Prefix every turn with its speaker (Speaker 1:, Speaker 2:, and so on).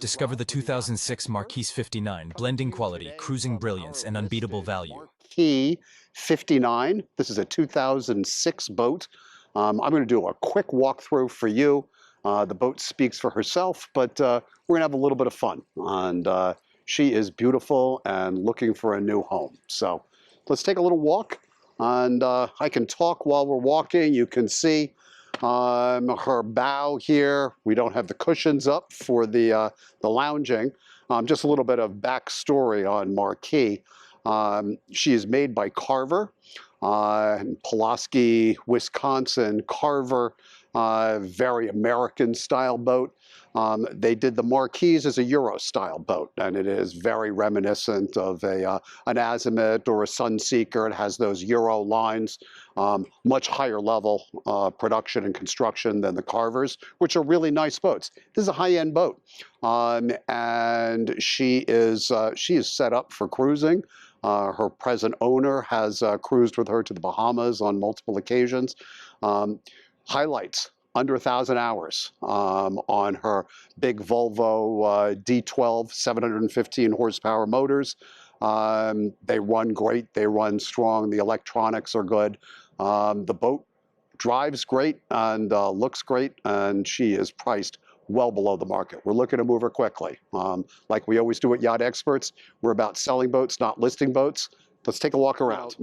Speaker 1: Discover the 2006 Marquis 59, blending quality, cruising brilliance, and unbeatable value.
Speaker 2: Marquis 59. This is a 2006 boat. I'm going to do a quick walkthrough for you. The boat speaks for herself, but we're going to have a little bit of fun. And she is beautiful and looking for a new home. So let's take a little walk. And I can talk while we're walking. You can see her bow here. We don't have the cushions up for the lounging. Just a little bit of backstory on Marquis. She is made by Carver in Pulaski, Wisconsin. Carver, very American style boat. They did the Marquis as a Euro style boat, and it is very reminiscent of an Azimuth or a Sunseeker. It has those Euro lines, much higher level production and construction than the Carvers, which are really nice boats. This is a high-end boat, and she is set up for cruising. Her present owner has cruised with her to the Bahamas on multiple occasions. Highlights: under 1,000 hours on her big Volvo D12 715 horsepower motors. They run great. They run strong. The electronics are good. The boat drives great and looks great, and she is priced well below the market. We're looking to move her quickly. Like we always do at Yacht Experts, we're about selling boats, not listing boats. Let's take a walk around.